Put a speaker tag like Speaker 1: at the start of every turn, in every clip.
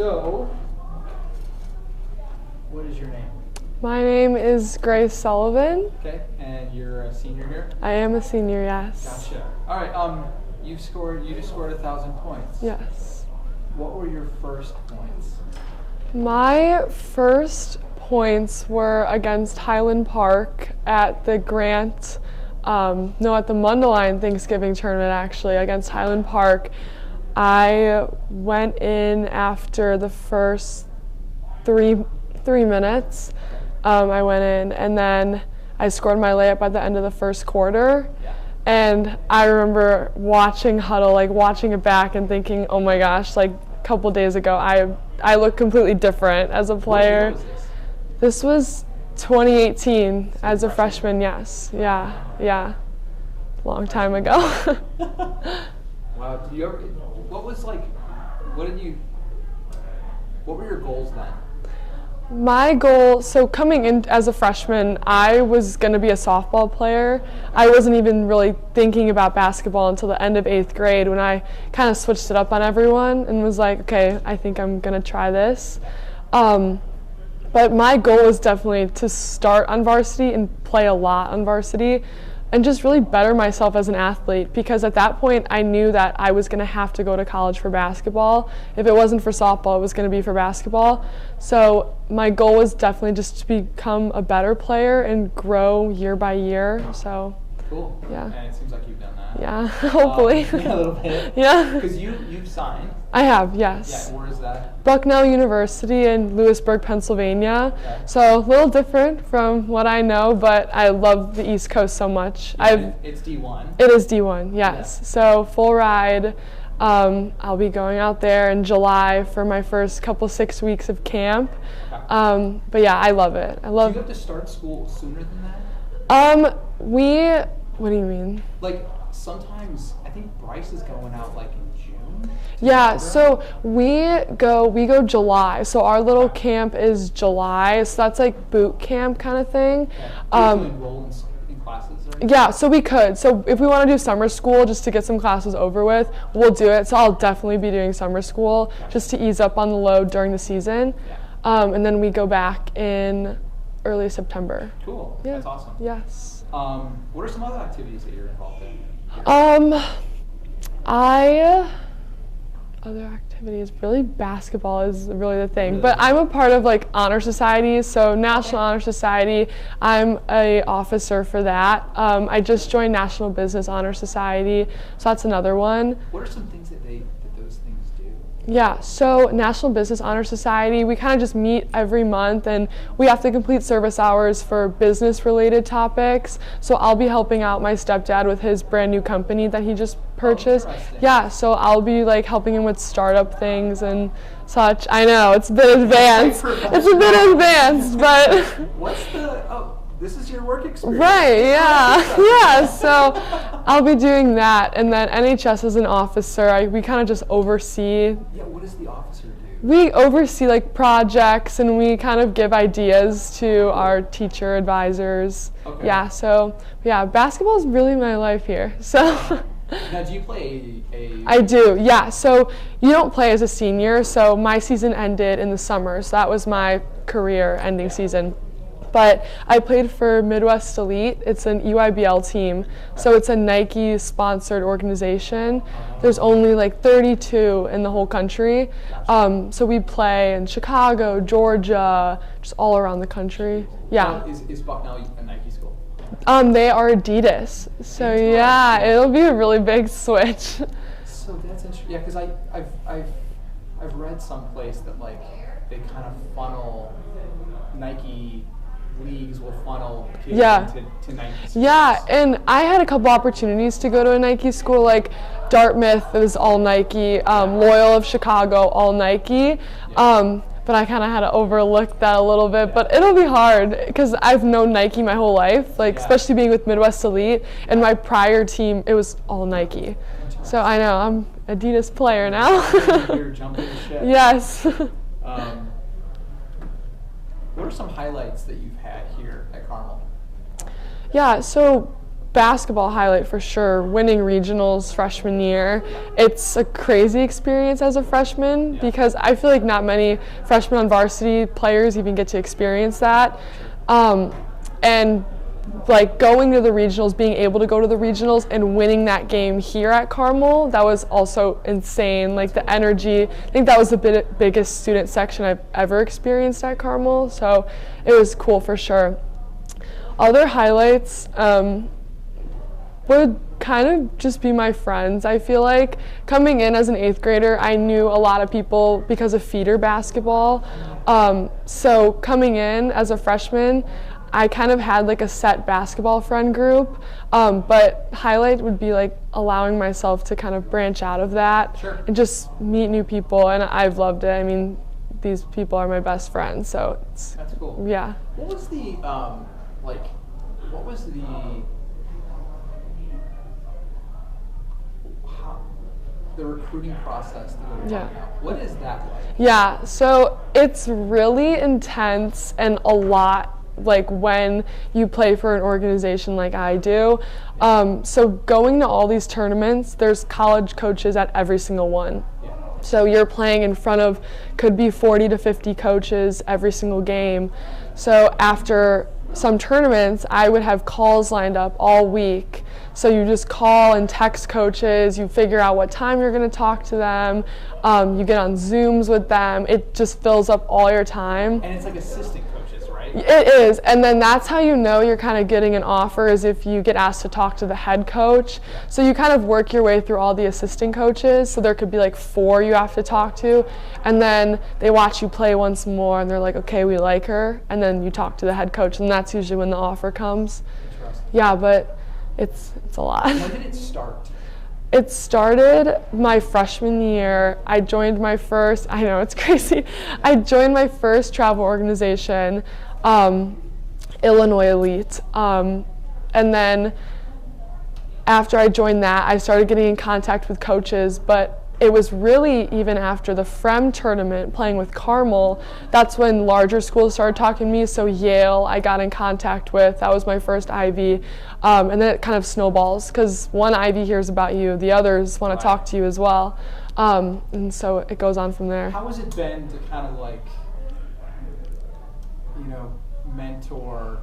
Speaker 1: So, what is your name?
Speaker 2: My name is Grace Sullivan.
Speaker 1: Okay, and you're a senior here?
Speaker 2: I am a senior, yes.
Speaker 1: Gotcha. All right, you just scored 1,000 points.
Speaker 2: Yes.
Speaker 1: What were your first points?
Speaker 2: My first points were against Highland Park at the at the Mundelein Thanksgiving tournament, actually, against Highland Park. I went in after the first three minutes. I went in, and then I scored my layup at the end of the first quarter.
Speaker 1: Yeah.
Speaker 2: And I remember watching Huddle, like watching it back and thinking, oh my gosh, like a couple days ago, I look completely different as a player.
Speaker 1: What year was this?
Speaker 2: This was 2018 as a freshman, yes. Yeah. Long time ago.
Speaker 1: Wow. What were your goals then?
Speaker 2: My goal, so coming in as a freshman, I was going to be a softball player. I wasn't even really thinking about basketball until the end of 8th grade when I kind of switched it up on everyone and was like, okay, I think I'm going to try this. But my goal was definitely to start on varsity and play a lot on varsity and just really better myself as an athlete, because at that point I knew that I was going to have to go to college for basketball. If it wasn't for softball, it was going to be for basketball. So my goal was definitely just to become a better player and grow year by year. So
Speaker 1: cool.
Speaker 2: Yeah.
Speaker 1: And it seems like you've done that.
Speaker 2: Yeah, hopefully.
Speaker 1: Yeah, a little bit.
Speaker 2: Yeah.
Speaker 1: Because you've signed.
Speaker 2: I have, yes.
Speaker 1: Yeah, where is that?
Speaker 2: Bucknell University in Lewisburg, Pennsylvania.
Speaker 1: Okay.
Speaker 2: So a little different from what I know, but I love the East Coast so much.
Speaker 1: It's D1.
Speaker 2: It is D1, yes.
Speaker 1: Yeah.
Speaker 2: So full ride. I'll be going out there in July for my first 6 weeks of camp.
Speaker 1: Okay.
Speaker 2: But yeah, I love it.
Speaker 1: Do you have to start school sooner than that?
Speaker 2: What do you mean?
Speaker 1: Like sometimes I think Bryce is going out like in June.
Speaker 2: Yeah, so we go July. So our little camp is July. So that's like boot camp kind of thing.
Speaker 1: Yeah. Do you enroll in classes? Or
Speaker 2: Yeah, so we could. So if we want to do summer school just to get some classes over with, we'll do it. So I'll definitely be doing summer school just to ease up on the load during the season.
Speaker 1: Yeah.
Speaker 2: And then we go back in early September.
Speaker 1: Cool.
Speaker 2: Yeah.
Speaker 1: That's awesome.
Speaker 2: Yes.
Speaker 1: What are some other activities that you're involved in?
Speaker 2: Other activities, really basketball is really the thing. Really? But I'm a part of like honor societies, so National Honor Society, I'm a officer for that. I just joined National Business Honor Society, so that's another one.
Speaker 1: What are some things that those things do?
Speaker 2: Yeah, so National Business Honor Society, we kind of just meet every month and we have to complete service hours for business-related topics. So I'll be helping out my stepdad with his brand new company that he just purchased. Yeah, so I'll be like helping him with startup things and such. I know, it's a bit advanced. It's a bit advanced, but...
Speaker 1: This is your work experience.
Speaker 2: Right, yeah. Yeah, so I'll be doing that. And then NHS as an officer, we kind of just oversee.
Speaker 1: Yeah, what does the officer do?
Speaker 2: We oversee like projects and we kind of give ideas to our teacher advisors.
Speaker 1: Okay.
Speaker 2: Yeah, so yeah, basketball is really my life here. So
Speaker 1: now, do you play
Speaker 2: I do, yeah. So you don't play as a senior, so my season ended in the summer, so that was my career ending season. But I played for Midwest Elite. It's an EYBL team, so it's a Nike-sponsored organization. There's only like 32 in the whole country. So we play in Chicago, Georgia, just all around the country. Yeah.
Speaker 1: Is Bucknell a Nike school?
Speaker 2: They are Adidas. So yeah, it'll be a really big switch.
Speaker 1: So that's interesting. Yeah, because I've read someplace that like they kind of funnel Nike. Leagues will funnel kids to Nike schools.
Speaker 2: Yeah, and I had a couple opportunities to go to a Nike school, like Dartmouth is all Nike, Loyola of Chicago, all Nike. But I kind of had to overlook that a little bit. But it'll be hard because I've known Nike my whole life, especially being with Midwest Elite. And my prior team, it was all Nike. So I know, I'm an Adidas player now.
Speaker 1: You're jumping the ship.
Speaker 2: Yes.
Speaker 1: What are some highlights that you've had here at Carmel?
Speaker 2: Yeah, so basketball highlight for sure, winning regionals freshman year. It's a crazy experience as a freshman because I feel like not many freshmen on varsity players even get to experience that. And like going to the regionals, being able to go to the regionals and winning that game here at Carmel, that was also insane. Like the energy, I think that was the biggest student section I've ever experienced at Carmel, so it was cool for sure. Other highlights would kind of just be my friends. I feel like coming in as an 8th grader, I knew a lot of people because of feeder basketball. So coming in as a freshman, I kind of had like a set basketball friend group, but highlight would be like allowing myself to kind of branch out of that and just meet new people, and I've loved it. I mean, these people are my best friends, so
Speaker 1: that's cool.
Speaker 2: Yeah.
Speaker 1: What was the the recruiting process to go to Carmel? What is that like?
Speaker 2: Yeah, so it's really intense and a lot, like when you play for an organization like I do. So going to all these tournaments, there's college coaches at every single one. So you're playing in front of, could be 40 to 50 coaches every single game. So after some tournaments, I would have calls lined up all week. So you just call and text coaches, you figure out what time you're going to talk to them, you get on Zooms with them. It just fills up all your time.
Speaker 1: And it's like assistant coaches, right?
Speaker 2: It is, and then that's how you know you're kind of getting an offer, is if you get asked to talk to the head coach. So you kind of work your way through all the assistant coaches, so there could be like 4 you have to talk to, and then they watch you play once more and they're like, okay, we like her, and then you talk to the head coach, and that's usually when the offer comes. Yeah, but it's a lot.
Speaker 1: When did it start?
Speaker 2: It started my freshman year. I joined my first, I know it's crazy, I joined my first travel organization, Illinois Elite. And then after I joined that, I started getting in contact with coaches, but it was really even after the FREM tournament, playing with Carmel, that's when larger schools started talking to me. So Yale, I got in contact with, that was my first Ivy. And then it kind of snowballs, because one Ivy hears about you, the others want to talk to you as well. And so it goes on from there.
Speaker 1: How has it been to kind of like, you know, mentor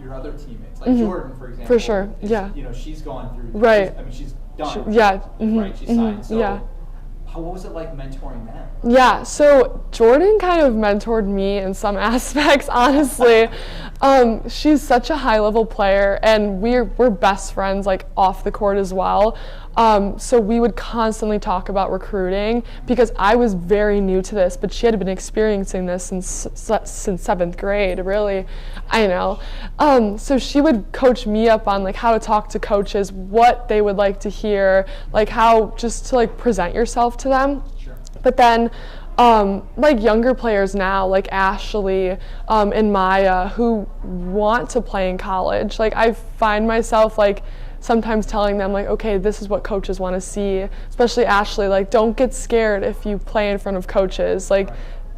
Speaker 1: your other teammates? Like Jordan, for example.
Speaker 2: For sure, yeah.
Speaker 1: You know, she's gone through,
Speaker 2: right.
Speaker 1: I mean, she's done. Right, she's signed. So what was it like mentoring them?
Speaker 2: Yeah, so Jordan kind of mentored me in some aspects, honestly. She's such a high-level player, and we're best friends, like, off the court as well. So we would constantly talk about recruiting, because I was very new to this, but she had been experiencing this since 7th grade, really. I know. So she would coach me up on like how to talk to coaches, what they would like to hear, like how just to like present yourself to them.
Speaker 1: Sure.
Speaker 2: But then like younger players now, like Ashley and Maya, who want to play in college, like I find myself like sometimes telling them like, okay, this is what coaches want to see, especially Ashley, like don't get scared if you play in front of coaches, like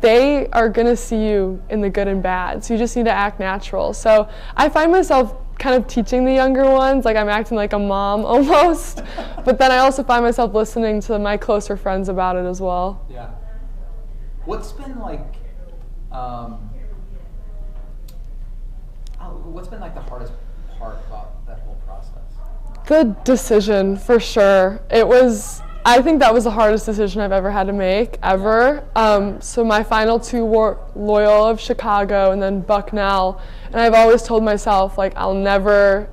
Speaker 2: they are going to see you in the good and bad, so you just need to act natural. So I find myself kind of teaching the younger ones, like I'm acting like a mom almost, but then I also find myself listening to my closer friends about it as well.
Speaker 1: Yeah. What's been like the hardest part about that whole process?
Speaker 2: The decision, for sure. I think that was the hardest decision I've ever had to make, ever. So my final 2 were Loyola of Chicago and then Bucknell. And I've always told myself, like, I'll never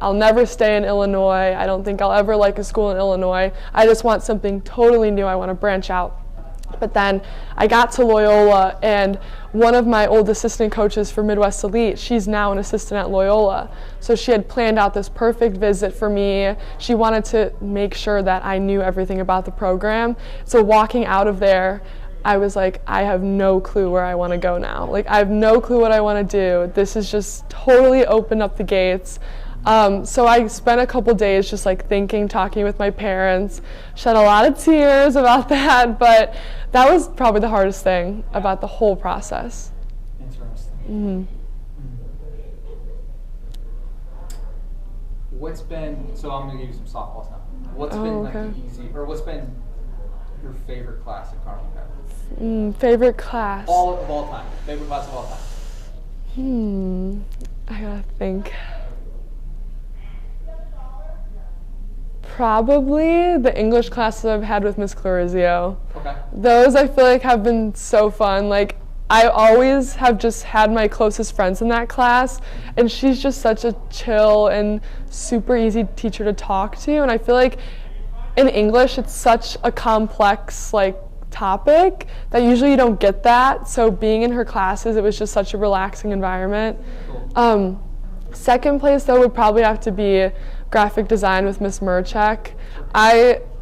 Speaker 2: stay in Illinois. I don't think I'll ever like a school in Illinois. I just want something totally new. I want to branch out. But then I got to Loyola, and one of my old assistant coaches for Midwest Elite, she's now an assistant at Loyola. So she had planned out this perfect visit for me. She wanted to make sure that I knew everything about the program. So walking out of there, I was like, I have no clue where I want to go now. Like, I have no clue what I want to do. This is just totally opened up the gates. So I spent a couple days just like thinking, talking with my parents, shed a lot of tears about that, but that was probably the hardest thing about the whole process.
Speaker 1: Interesting.
Speaker 2: Mm-hmm.
Speaker 1: what's been, so I'm going to give you some softballs now. What's been like the easy, or what's been your favorite class at Carmel Catholic?
Speaker 2: Favorite class?
Speaker 1: Of all time. Favorite class of all time.
Speaker 2: I gotta think. Probably the English classes I've had with Miss Clarizio.
Speaker 1: Okay.
Speaker 2: Those I feel like have been so fun. Like, I always have just had my closest friends in that class, and she's just such a chill and super easy teacher to talk to. And I feel like in English it's such a complex like topic that usually you don't get that. So being in her classes, it was just such a relaxing environment. Second place though would probably have to be graphic design with Miss Murchek.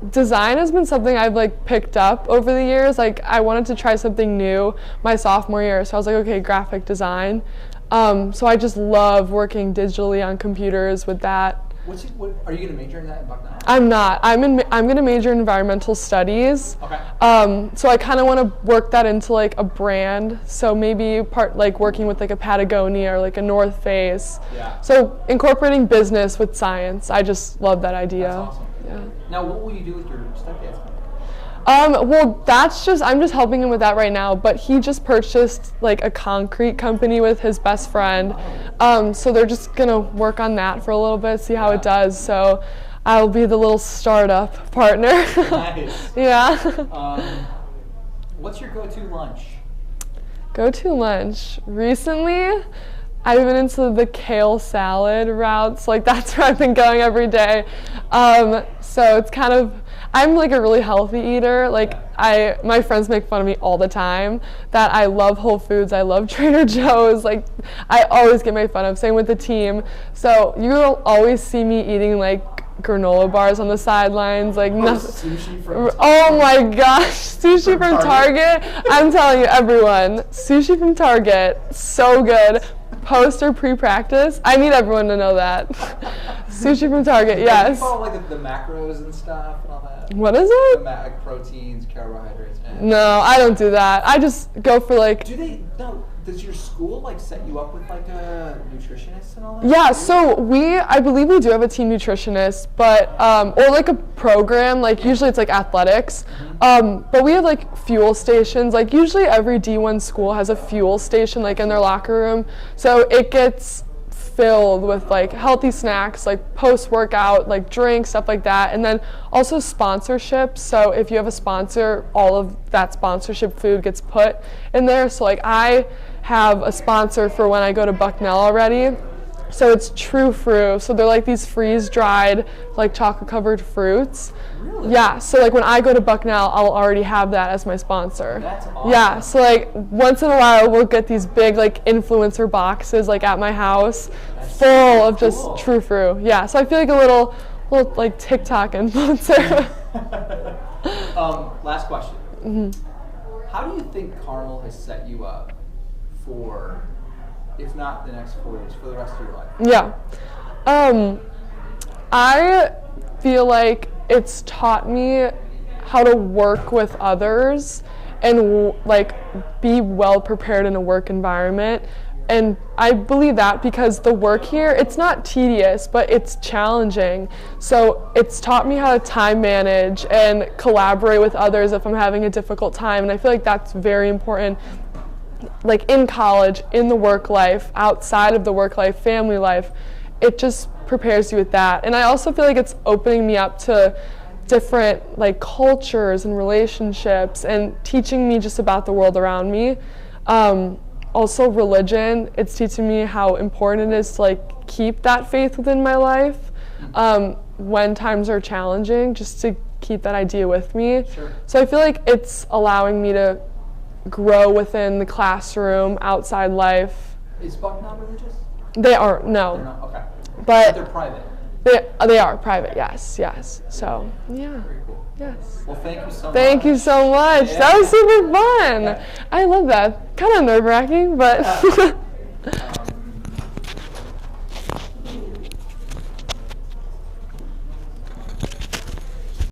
Speaker 2: Design has been something I've like picked up over the years. Like, I wanted to try something new my sophomore year, so I was like, okay, graphic design. So I just love working digitally on computers with that.
Speaker 1: Are you going to major in that in Bucknell?
Speaker 2: I'm not. I'm going to major in environmental studies.
Speaker 1: Okay.
Speaker 2: So I kind of want to work that into like a brand. So maybe like working with like a Patagonia or like a North Face.
Speaker 1: Yeah.
Speaker 2: So incorporating business with science. I just love that idea.
Speaker 1: That's awesome.
Speaker 2: Yeah.
Speaker 1: Now, what will you do with your step dance?
Speaker 2: Well, I'm just helping him with that right now, but he just purchased like a concrete company with his best friend. So they're just gonna work on that for a little bit, see how it does. So I'll be the little startup partner.
Speaker 1: Nice.
Speaker 2: Yeah.
Speaker 1: What's your go-to lunch?
Speaker 2: Go-to lunch. Recently, I've been into the kale salad routes. Like, that's where I've been going every day. So it's kind of, I'm like a really healthy eater. Like, my friends make fun of me all the time that I love Whole Foods, I love Trader Joe's. Like, I always get made fun of. Same with the team. So you'll always see me eating like granola bars on the sidelines, like nothing.
Speaker 1: Sushi from Target.
Speaker 2: Oh my gosh, sushi from Target. I'm telling you, everyone, sushi from Target, so good. Post or pre-practice, I need everyone to know that. Sushi from Target, yes.
Speaker 1: Do you follow like the macros and stuff and all that?
Speaker 2: What is it?
Speaker 1: Like proteins, carbohydrates.
Speaker 2: No, I don't do that. I just go for like.
Speaker 1: Does your school like set you up with like a nutritionist and all that?
Speaker 2: Yeah, so I believe we do have a team nutritionist, but or like a program. Like usually it's like athletics, but we have like fuel stations. Like usually every D1 school has a fuel station like in their locker room, so it gets filled with like healthy snacks, like post-workout, like drinks, stuff like that, and then also sponsorships. So if you have a sponsor, all of that sponsorship food gets put in there. So like I have a sponsor for when I go to Bucknell already. So it's True Fruit. So they're like these freeze-dried, like chocolate-covered fruits.
Speaker 1: Really?
Speaker 2: Yeah. So like when I go to Bucknell, I'll already have that as my sponsor.
Speaker 1: That's awesome.
Speaker 2: Yeah. So like once in a while, we'll get these big like influencer boxes like at my house, full of just True Fruit. Yeah. So I feel like a little like TikTok influencer.
Speaker 1: Last question. Mm-hmm. How do you think Carmel has set you up for, if not the next 4 years, for the rest of your life?
Speaker 2: Yeah. I feel like it's taught me how to work with others and like be well prepared in a work environment. And I believe that because the work here, it's not tedious, but it's challenging. So it's taught me how to time manage and collaborate with others if I'm having a difficult time. And I feel like that's very important, like in college, in the work life, outside of the work life, family life. It just prepares you with that. And I also feel like it's opening me up to different like cultures and relationships and teaching me just about the world around me. Also religion, it's teaching me how important it is to like keep that faith within my life when times are challenging, just to keep that idea with me.
Speaker 1: Sure. So
Speaker 2: I feel like it's allowing me to grow within the classroom, outside life.
Speaker 1: Is Bucknell religious?
Speaker 2: They aren't, no.
Speaker 1: They're not? Okay.
Speaker 2: But
Speaker 1: they're private.
Speaker 2: They are private, yes. So, yeah.
Speaker 1: Very cool.
Speaker 2: Yes.
Speaker 1: Well, thank you so much.
Speaker 2: Thank you so much.
Speaker 1: Yeah.
Speaker 2: That was super fun.
Speaker 1: Yeah.
Speaker 2: I love that. Kind of nerve-wracking, but